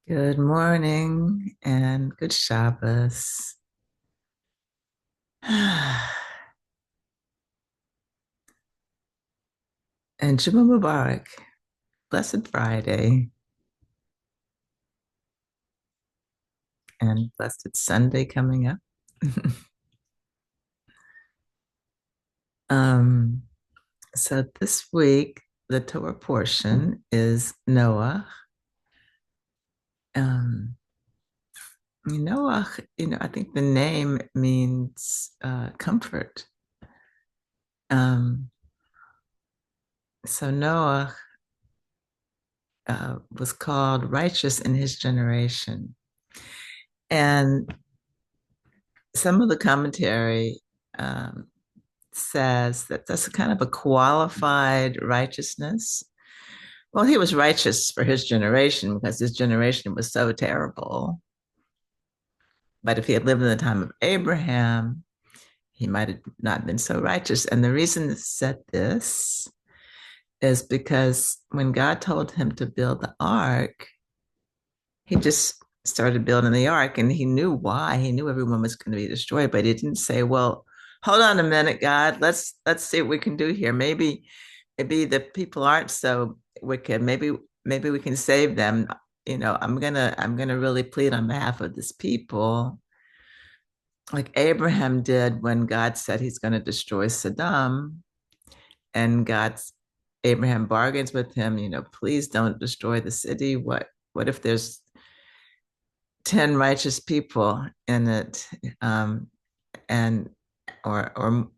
Good morning and good Shabbos. And Juma Mubarak, Blessed Friday, and Blessed Sunday coming up. um, so this week, the Torah portion is Noah. Um, Noah, I think the name means comfort. Um, so Noah was called righteous in his generation. And some of the commentary um, says that that's a kind of a qualified righteousness. Well, he was righteous for his generation because his generation was so terrible. But if he had lived in the time of Abraham, he might have not been so righteous. And the reason it said this is because when God told him to build the ark, he just started building the ark and he knew why. He knew everyone was going to be destroyed, but he didn't say, well, hold on a minute, God, let's see what we can do here. Maybe the people aren't so wicked. Maybe we can save them. I'm gonna really plead on behalf of this people, like Abraham did when God said he's going to destroy Saddam, and Abraham bargains with him, please don't destroy the city. What if there's 10 righteous people in it? And or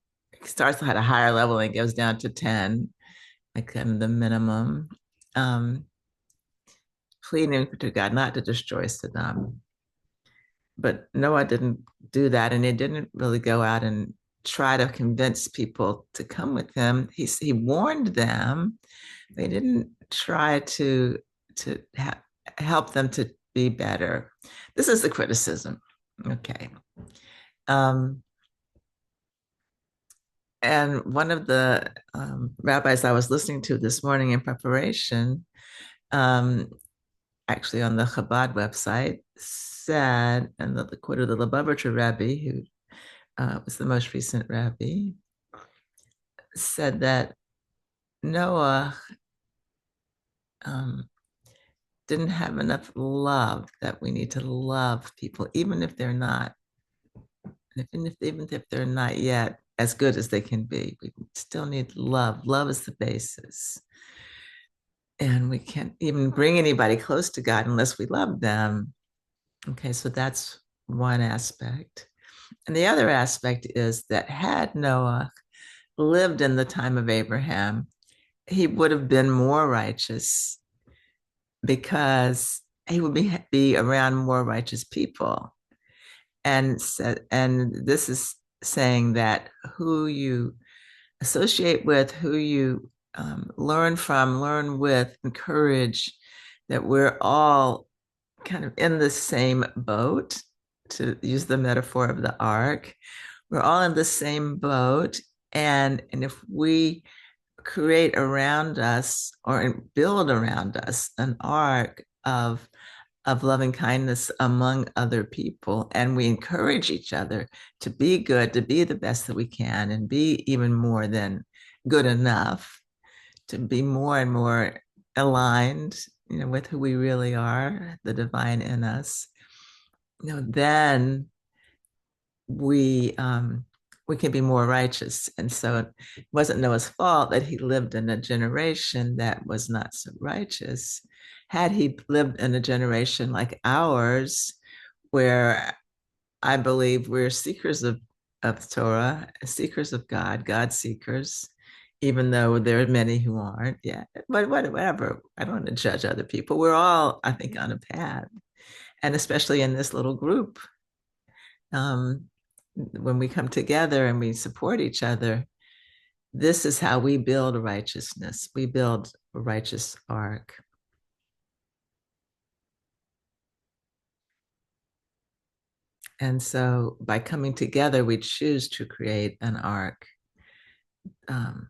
starts at a higher level and goes down to 10, like kind of the minimum. Um, Pleading to God not to destroy Saddam. But Noah didn't do that, and he didn't really go out and try to convince people to come with him. He warned them. They didn't try to help them to be better. This is the criticism. Okay. Um, and one of the rabbis I was listening to this morning in preparation, um, actually on the Chabad website, said, and the quote of the Lubavitcher Rebbe, who was the most recent rabbi, said that Noah um, didn't have enough love, that we need to love people, even if they're not yet as good as they can be. We still need love. Love is the basis. And we can't even bring anybody close to God unless we love them. Okay, so that's one aspect. And the other aspect is that had Noah lived in the time of Abraham, he would have been more righteous because he would be around more righteous people. And this is saying that who you associate with, who you learn from, learn with, encourage, that we're all kind of in the same boat, to use the metaphor of the ark. We're all in the same boat. And if we create around us or build around us an ark of loving kindness among other people, and we encourage each other to be good, to be the best that we can, and be even more than good enough, to be more and more aligned, with who we really are, the divine in us, then we can be more righteous. And so it wasn't Noah's fault that he lived in a generation that was not so righteous. Had he lived in a generation like ours, where I believe we're seekers of Torah, seekers of God, God seekers, even though there are many who aren't yet. But whatever, I don't want to judge other people. We're all, I think, on a path, and especially in this little group. Um, when we come together and we support each other, this is how we build righteousness. We build a righteous ark. And so by coming together, we choose to create an ark, um,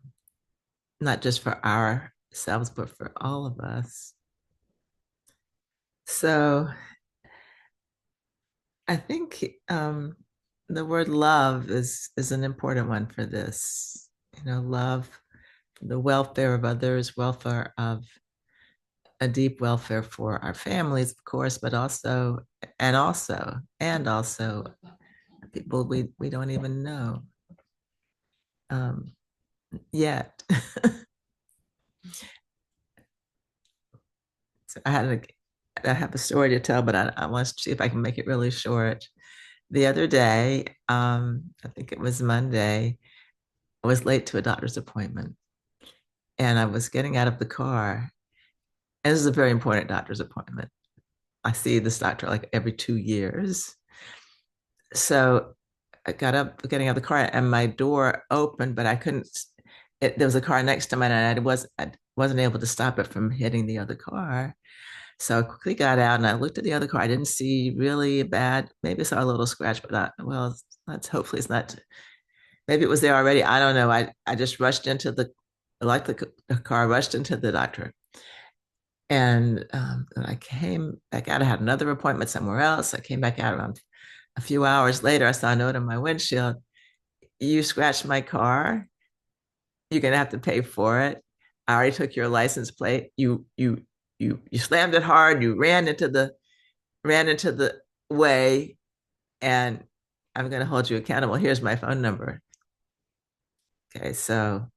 not just for ourselves, but for all of us. So I think the word love is an important one for this. Love the welfare of others, welfare of a deep welfare for our families, of course, but also people we don't even know um, yet. So I have a story to tell, but I want to see if I can make it really short. The other day, I think it was Monday, I was late to a doctor's appointment, and I was getting out of the car. And this is a very important doctor's appointment. I see this doctor like every 2 years. So I got up, getting out of the car, and my door opened, but I couldn't. There was a car next to mine, and I wasn't able to stop it from hitting the other car. So I quickly got out and I looked at the other car. I didn't see really bad. Maybe I saw a little scratch, but well, that's hopefully it's not. Maybe it was there already. I don't know. I just rushed into like the car, rushed into the doctor. And I came back out. I had another appointment somewhere else. I came back out around a few hours later. I saw a note on my windshield. You scratched my car. You're gonna have to pay for it. I already took your license plate. You slammed it hard. You ran into the way, and I'm gonna hold you accountable. Here's my phone number. Okay, so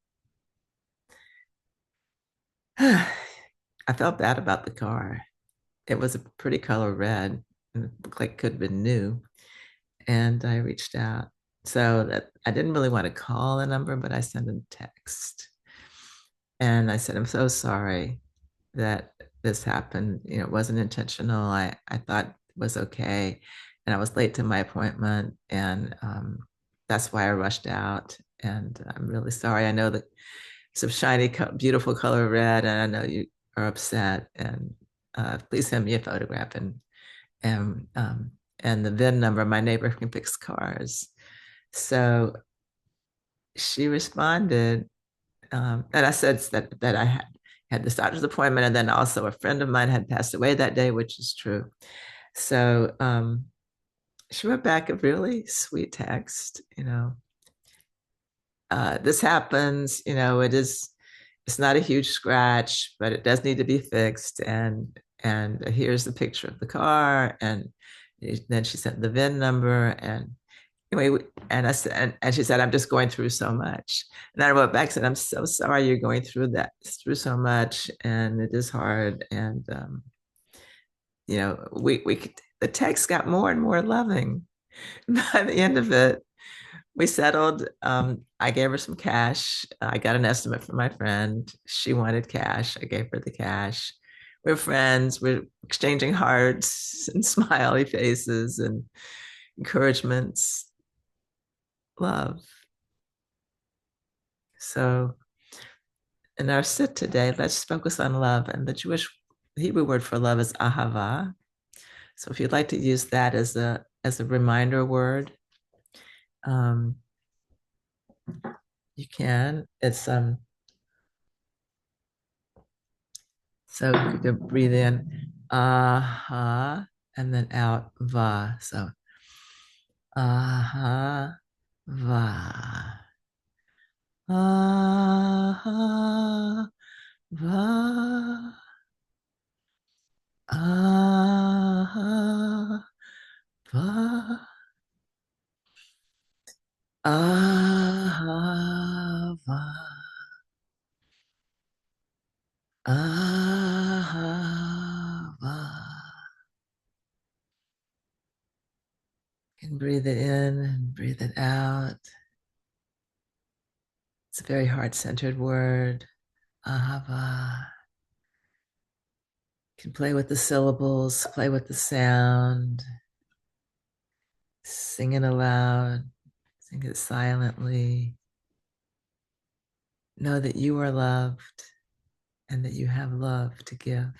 I felt bad about the car. It was a pretty color red, and it looked like it could have been new. And I reached out. So that I didn't really want to call the number, but I sent a text. And I said, I'm so sorry that this happened. It wasn't intentional. I thought it was okay. And I was late to my appointment. And that's why I rushed out. And I'm really sorry. I know that it's a shiny, beautiful color red, and I know you are upset. And please send me a photograph and um, and the VIN number. My neighbor can fix cars. So she responded, and I said that I had this doctor's appointment, and then also a friend of mine had passed away that day, which is true. So she wrote back a really sweet text. This happens. It's not a huge scratch, but it does need to be fixed. And here's the picture of the car, and then she sent the VIN number, and anyway, and I said, and she said, I'm just going through so much. And I wrote back, said, I'm so sorry you're going through so much, and it is hard. And the text got more and more loving. By the end of it, we settled. I gave her some cash. I got an estimate from my friend. She wanted cash. I gave her the cash. We're friends. We're exchanging hearts and smiley faces and encouragements, love. So in our sit today, let's focus on love. And the Jewish Hebrew word for love is ahavah. So if you'd like to use that as a reminder word, um, you can. It's so you can breathe in aha and then out va. So aha va. Aha va. Aha va. Ahava. Ahava. You can breathe it in and breathe it out. It's a very heart-centered word. Ahava. You can play with the syllables, play with the sound, sing it aloud, sing it silently. Know that you are loved and that you have love to give.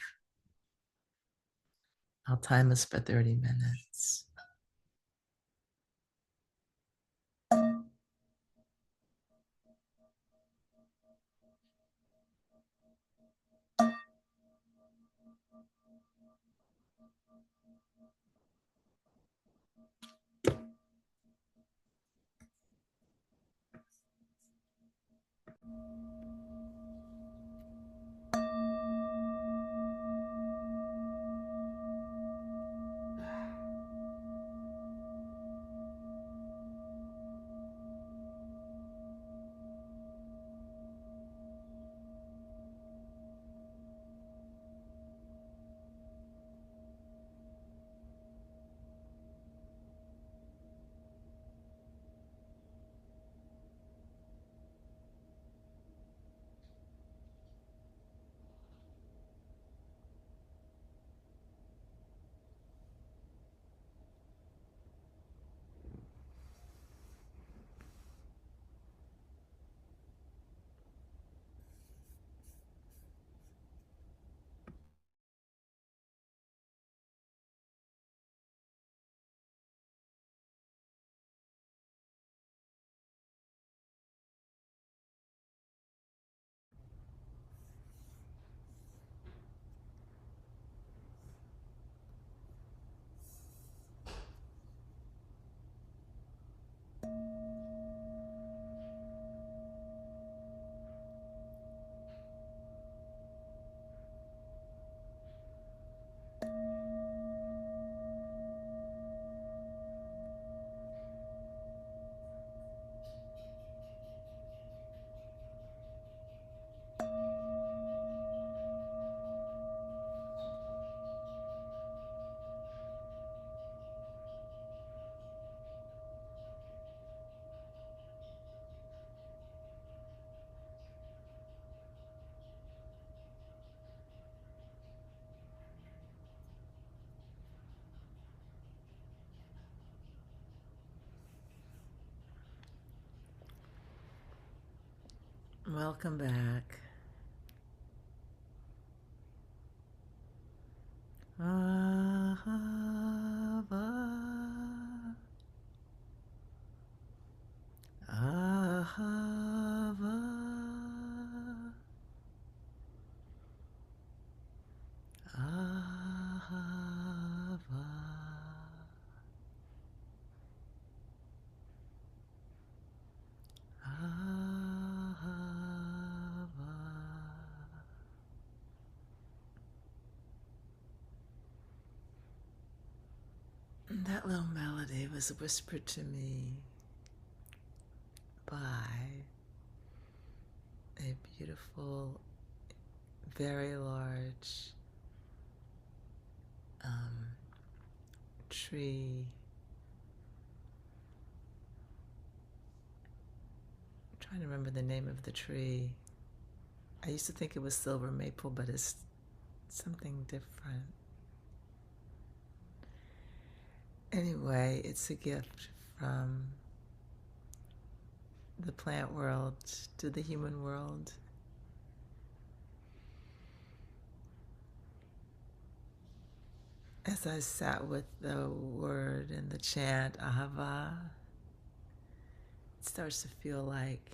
Our time is for 30 minutes. Welcome back. Ahava, ahava, ahava, ahava. That little melody was whispered to me by a beautiful, very large tree. I'm trying to remember the name of the tree. I used to think it was silver maple, but it's something different. Anyway, it's a gift from the plant world to the human world. As I sat with the word and the chant, ahava, it starts to feel like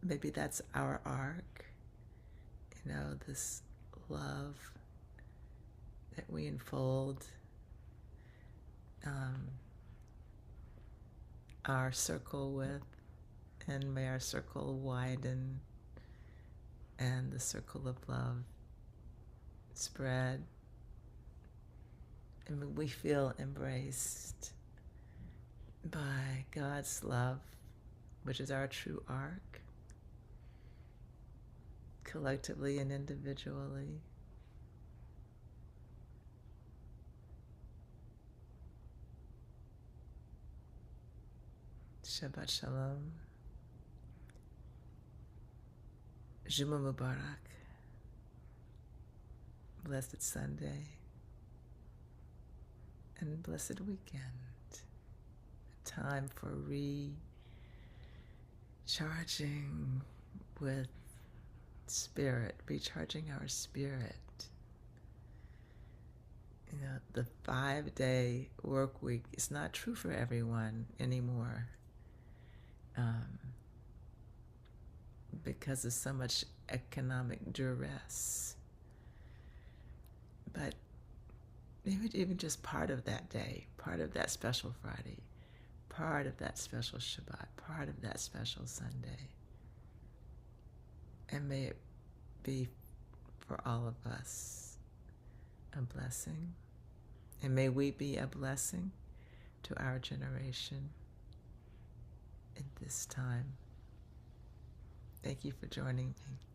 maybe that's our arc, this love that we unfold, our circle with, and may our circle widen and the circle of love spread, and we feel embraced by God's love, which is our true arc, collectively and individually. Shabbat Shalom. Juma Mubarak. Blessed Sunday. And blessed weekend. A time for recharging with spirit, recharging our spirit. The 5-day work week is not true for everyone anymore. Because of so much economic duress. But maybe even just part of that day, part of that special Friday, part of that special Shabbat, part of that special Sunday. And may it be for all of us a blessing. And may we be a blessing to our generation in this time. Thank you for joining me.